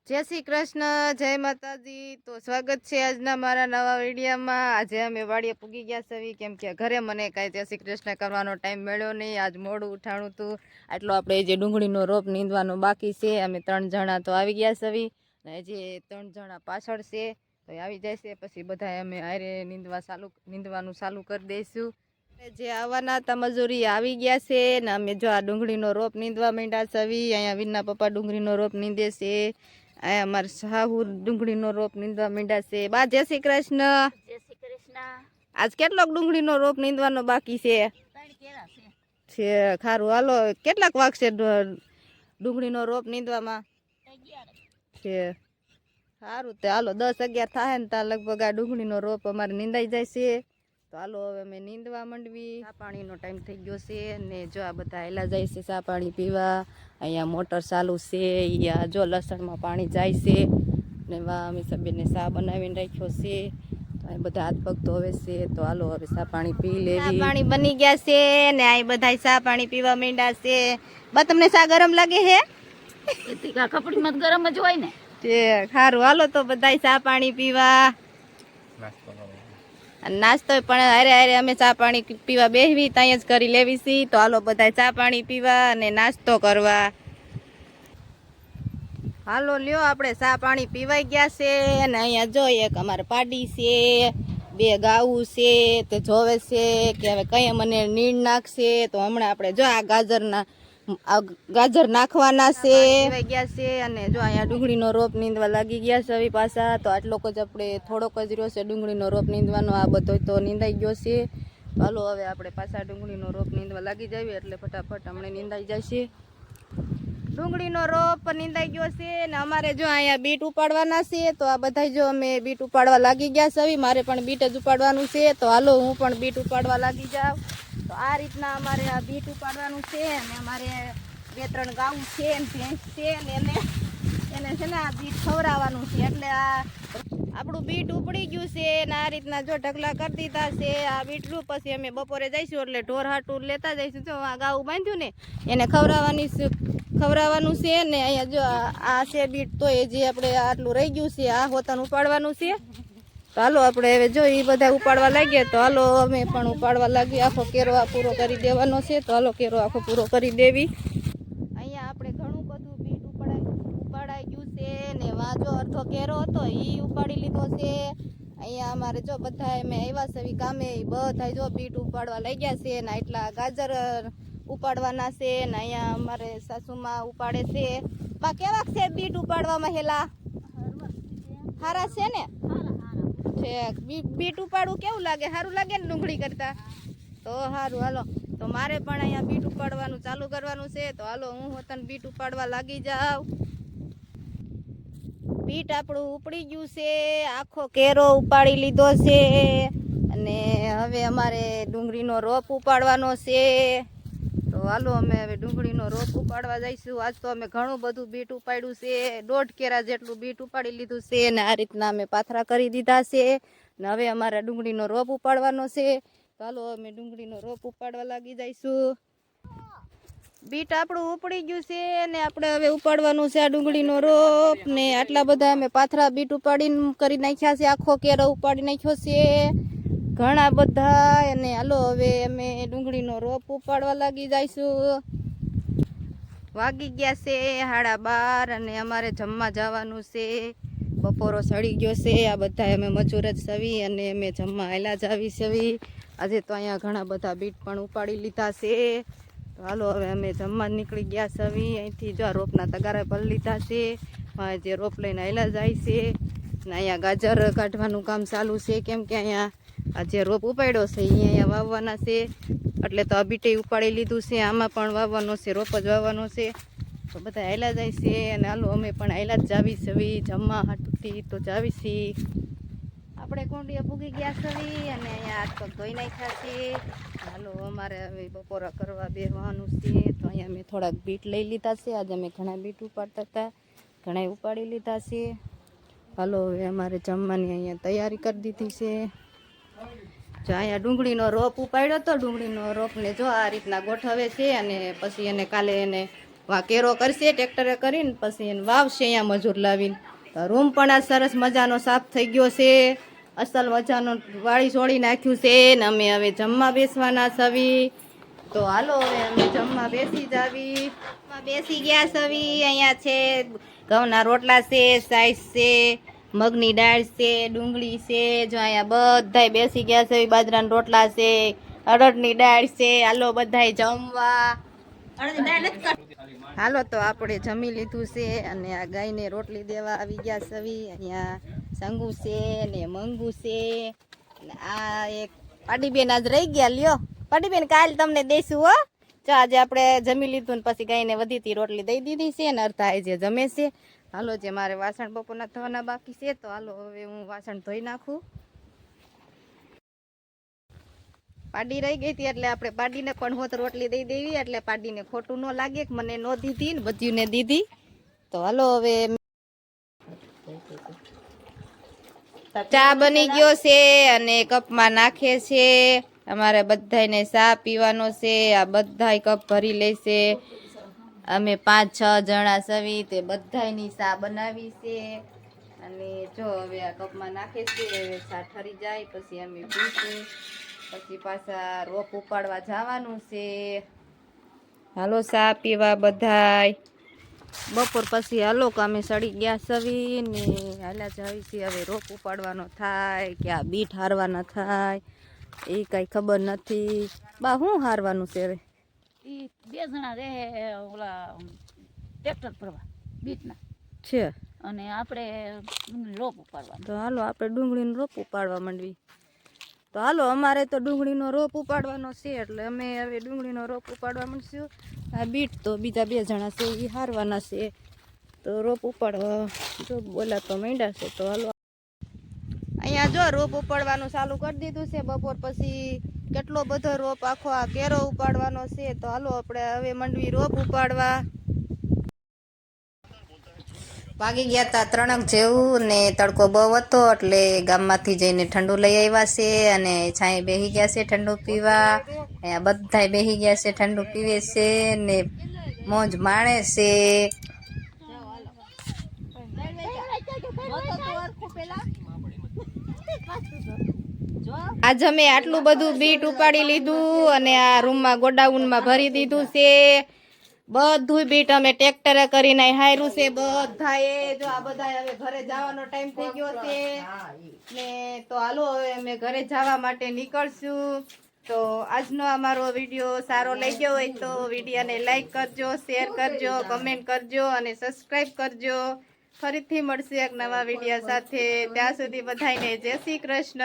જય શ્રી કૃષ્ણ, જય માતાજી. તો સ્વાગત છે આજના મારા નવા વિડીયોમાં. આજે અમે વાડીએ પૂગી ગયા છે કેમ કે ઘરે મને કાંઈ જય શ્રી કૃષ્ણ કરવાનો ટાઈમ મળ્યો નહીં. આજ મોડું ઉઠાણું હતું આટલો આપણે જે ડુંગળીનો રોપ નીંદવાનો બાકી છે. અમે 3 જણા તો આવી ગયા છે ને હજી 3 જણા પાછળ છે. તો આવી જાય છે પછી બધા અમે આરે નીંદવાનું ચાલુ કરી દઈશું. જે આવવાના હતા મજૂરી આવી ગયા છે ને અમે જો આ ડુંગળીનો રોપ નીંદવા માંડ્યા છે. અહીંયા વિનના પપ્પા ડુંગળીનો રોપ નીંદે છે. અહીંયા અમારે સાહુ ડુંગળીનો રોપ નીંદવા માંડ્યા છે. બા જય શ્રી કૃષ્ણ. જય શ્રી કૃષ્ણ. આજ કેટલોક ડુંગળીનો રોપ નીંદવાનો બાકી છે? 3 કેરા છે ખારું હાલો. કેટલાક વાગશે ડુંગળીનો રોપ નીંદવામાં? 11 છે સારું. તે હાલો 10-11 થાય ને ત્યાં લગભગ આ ડુંગળીનો રોપ અમારે નીંદાઈ જાય છે. તો હાલો હવે અમે નીંદવા માંડવી. ચા પાણીનો ટાઈમ થઈ ગયો છે ને જો આ બધા હેલા જાય છે ચા પાણી પીવા. અહીંયા મોટર ચાલુ છે. અહીંયા જો લસણમાં પાણી જાય છે ને વા અમે સબેને ચા બનાવીને રાખ્યો છે. તો અહીં બધા હાથ પગ ધોવે છે. તો હાલો હવે ચા પાણી પી લેવી. ચા પાણી બની ગયા છે ને અહીં બધા ચા પાણી પીવા માંડ્યા છે. બા તમને ચા ગરમ લાગે છે? એતિકા કપડીમાં ગરમ જ હોય ને. તે સારું હાલો તો બધા ચા પાણી પીવા. નાસ્તો પણ હારે હારે અમે ચા પાણી પીવા બેહવી ત્યાં જ કરી લેવી છીએ. તો હાલો બધા ચા પાણી પીવા અને નાસ્તો કરવા. હાલો લ્યો આપણે ચા પાણી પીવાઈ ગયા છે અને અહીંયા જો એક અમારે પાડી છે, 2 ગાવું છે. તે જોવે છે કે હવે કઈ મને નીણ નાખશે. તો હમણાં આપણે જો આ ગાજર નાખવાના છે. પીવાઈ ગયા છે અને જો અહીંયા ડુંગળીનો રોપ નીંદવા લાગી ગયા છે હવે પાછા. તો આટલોક જ આપણે થોડોક જ રહ્યો છે ડુંગળીનો રોપ નીંદવાનો. આ બધો તો નીંદાઈ ગયો છે. ચાલો હવે આપણે પાછા ડુંગળીનો રોપ નીંદવા લાગી જાવી એટલે ફટાફટ હમણાં નીંદાઈ જાય છે. ડુંગળીનો રોપ નીંદાઈ ગયો છે ને અમારે જો અહીંયા બીટ ઉપાડવાના છે. તો આ બધા જો અમે બીટ ઉપાડવા લાગી ગયા છે. મારે પણ બીટ જ ઉપાડવાનું છે. તો હાલો હું પણ બીટ ઉપાડવા લાગી જાઉં. તો આ રીતના અમારે આ બીટ ઉપાડવાનું છે અને અમારે 2-3 ગાઉં છે ને ભેંસ છે ને એને છે ને આ બીટ ખવડાવવાનું છે. એટલે આ આપણું બીટ ઉપડી ગયું છે ને આ રીતના જો ઢગલા કરી દીધા છે આ બીટનું. પછી અમે બપોરે જઈશું એટલે ઢોર હાટું લેતા જઈશું. જો આ ગાઉં બાંધ્યું ને એને ખવડાવવાનું છે ને અહીંયા જો આ છે બીટ. તો એ જે આપણે આટલું રહી ગયું છે આ હોતાનું ઉપાડવાનું છે. તો હાલો આપણે હવે જો એ બધા ઉપાડવા લાગીએ. તો હાલો અમે પણ ઉપાડવા લાગીએ. આખો કેરો આ પૂરો કરી દેવાનો છે. તો હાલો કેરો આખો પૂરો કરી દેવી. અહીંયા આપણે ઘણું બધું બીટ ઉપાડાઈ ગયું છે ને વાંચો અડધો કેરો હતો એ ઉપાડી લીધો છે. અહીંયા અમારે જો બધા અમે આવ્યા છે કામે બધા જો બીટ ઉપાડવા લઈ ગયા છે ને એટલા ગાજર ઉપાડવાના છે ને અહીંયા અમારે સાસુમાં ઉપાડે છે. બા કેવાક છે બીટ ઉપાડવામાં હેલા? સારા છે ને? બીટ ઉપાડવું કેવું લાગે? સારું લાગે ને ડુંગળી કરતા? તો સારું હાલો. તો મારે પણ અહીંયા બીટ ઉપાડવાનું ચાલુ કરવાનું છે. તો હાલો હું તને બીટ ઉપાડવા લાગી જાઉં. બીટ આપણું ઉપડી ગયું છે. આખો કેરો ઉપાડી લીધો છે અને હવે અમારે ડુંગળીનો રોપ ઉપાડવાનો છે. તો હાલો અમે હવે ડુંગળીનો રોપ ઉપાડવા જઈશું. આજ તો અમે ઘણું બધું બીટ ઉપાડ્યું છે. 1.5 કેરા જેટલું બીટ ઉપાડી લીધું છે અને આ રીતના અમે પાથરા કરી દીધા છે ને હવે અમારે ડુંગળીનો રોપ ઉપાડવાનો છે. તો હાલો અમે ડુંગળીનો રોપ ઉપાડવા લાગી જઈશું. બીટ આપણું ઉપડી ગયું છે ને આપણે હવે ઉપાડવાનું છે આ ડુંગળીનો રોપ ને આટલા બધા અમે પાથરા બીટ ઉપાડીને કરી નાખ્યા છે. આખો કેરો ઉપાડી નાખ્યો છે ઘણા બધા. અને હાલો હવે અમે ડુંગળીનો રોપ ઉપાડવા લાગી જઈશું. વાગી ગયા છે 12:30 અને અમારે જમવા જવાનું છે. બપોરો સડી ગયો છે. આ બધા અમે મજૂર જ સવી અને અમે જમવા આવેલા જ આવી સવી. આજે તો અહીંયા ઘણા બધા બીટ પણ ઉપાડી લીધા છે. તો હાલો હવે અમે જમવા નીકળી ગયા સવી. અહીંથી જો રોપના તગારા ભરી લીધા છે. જે રોપ લઈને આવેલા જાય છે ને અહીંયા ગાજર કાઢવાનું કામ ચાલુ છે કેમ કે અહીંયા આ જે રોપ ઉપાડ્યો છે એ અહીંયા વાવવાના છે. એટલે તો આ બીટે ઉપાડી લીધું છે. આમાં પણ વાવવાનો છે, રોપ જ વાવવાનો છે. તો બધા હાલ્યા જાય છે અને હાલો અમે પણ હાલ્યા જ જાવી સવી જમવા હાટુથી. તો જાવી છીએ આપણે કુંડીએ પૂગી ગયા સવી અને અહીંયા હાથ પગ ધોઈ નાખ્યા છે. હાલો અમારે હવે બપોરા કરવા બેસવાનું છે. તો અહીંયા મેં થોડાક બીટ લઈ લીધા છે. આજે અમે ઘણા બીટ ઉપાડતા હતા, ઘણા ઉપાડી લીધા છે. હાલો હવે અમારે જમવાની અહીંયા તૈયારી કરી દીધી છે. જો અહીંયા ડુંગળીનો રોપ ઉપાડ્યો તો ડુંગળીનો રોપને જો આ રીતના ગોઠવે છે અને પછી એને કાલે એને વા કેરો કરશે ટ્રેક્ટરે કરીને પછી એને વાવશે અહીંયા મજૂર લાવીને. રૂમ પણ આ સરસ મજાનો સાફ થઈ ગયો છે, અસલ મજાનો વાળી છોડી નાખ્યું છે ને અમે હવે જમવા બેસવાના છવી. તો હાલો હવે અમે જમવા બેસી જાવી. બેસી ગયા છવી. અહીંયા છે ઘઉંના રોટલા છે, સાઈઝ છે, મગની દાળ છે, ડુંગળી છે. જો અહીંયા બધાય બેસી ગયા છે. બાજરાના રોટલા છે, અડદની દાળ છે. હાલો બધાય જમવા. હાલો તો આપણે જમી લીધું છે અને આ ગાયને રોટલી દેવા આવી ગયા છવી. અહીંયા સંગુ છે ને મંગુ છે અને આ એક પાડીબેન આજ રહી ગયા. લ્યો પાડીબેન, કાલ તમને દઈશું હો. જો આજે આપણે જમી લીધું ને પછી ગાયને વધીતી રોટલી દઈ દીધી છે ને અર્થા જે જમે છે. હાલો જે મારે વાસણ બપોરના ધોવાના બાકી છે તો હાલો હવે હું વાસણ ધોઈ નાખું. પાડી રહી ગઈ હતી એટલે આપણે પાડીને પણ હોત રોટલી દઈ દેવી એટલે પાડીને ખોટું ન લાગે કે મને ન દીધી ને બધીને દીધી. તો હાલો હવે ચા બની ગયો છે અને કપમાં નાખે છે. અમારે બધાને ચા પીવાનો છે. આ બધાય કપ ભરી લેશે. અમે 5-6 જણા છવી તે બધાયની ચા બનાવી છે અને જો હવે આ કપમાં નાખે છે. હવે ચા ઠરી જાય પછી અમે પીશું. પછી પાછા રોપ ઉપાડવા જવાનું છે. હાલો ચા પીવા બધાય. બપોર પછી હાલો કે અમે સડી ગયા છવી ને હાલા જાવી છીએ. હવે રોપ ઉપાડવાનો થાય કે આ બીટ હારવાના થાય એ કઈ ખબર નથી. બા શું હારવાનું છે હવે? ઈ 2 જણા રહે ઓલા ટ્રેક્ટર ભરવા બીટના છે અને આપણે રોપ ઉપાડવાનો. તો હાલો આપણે ડુંગળીનો રોપ ઉપાડવા માંડવી. તો હાલો અમારે તો ડુંગળીનો રોપ ઉપાડવાનો છે એટલે અમે હવે ડુંગળીનો રોપ ઉપાડવા માંડશું. આ બીટ તો બીજા 2 જણા છે એ હારવાના છે તો રોપ ઉપાડવા જો બોલાતો માંડ્યા છે. તો હાલો અહીંયા જો રોપ ઉપાડવાનું ચાલુ કરી દીધું છે. બપોર પછી કેટલો બધો રોપ આખો આ કેરો ઉપાડવાનો છે. તો હાલો આપણે હવે માંડવી રોપ ઉપાડવા. વાગી ગયા હતા 3 જેવું ને તડકો બહુ હતો એટલે ગામમાંથી જઈને ઠંડુ લઈ આવ્યા છે અને છાંય બેસી ગયા છે ઠંડુ પીવા. અહીંયા બધાય બેસી ગયા છે ઠંડુ પીવે છે ને મોજ માણે છે. આજ અમે આટલું બધું બીટ ઉપાડી લીધું અને આ રૂમમાં ગોડાઉનમાં ભરી દીધું છે. બધું બીટ અમે ટ્રેક્ટરે કરીને હાર્યું છે બધાએ. જો આ બધા હવે ઘરે જવાનો ટાઈમ થઈ ગયો છે ને તો હાલો હવે અમે ઘરે જવા માટે નીકળશું. તો આજનો અમારો વિડીયો સારો લાગ્યો હોય તો વિડીયોને લાઈક કરજો, શેર કરજો, કમેન્ટ કરજો અને સબસ્ક્રાઈબ કરજો. ફરીથી મળશે એક નવા વિડીયો સાથે. ત્યાં સુધી બધાને જય શ્રી કૃષ્ણ.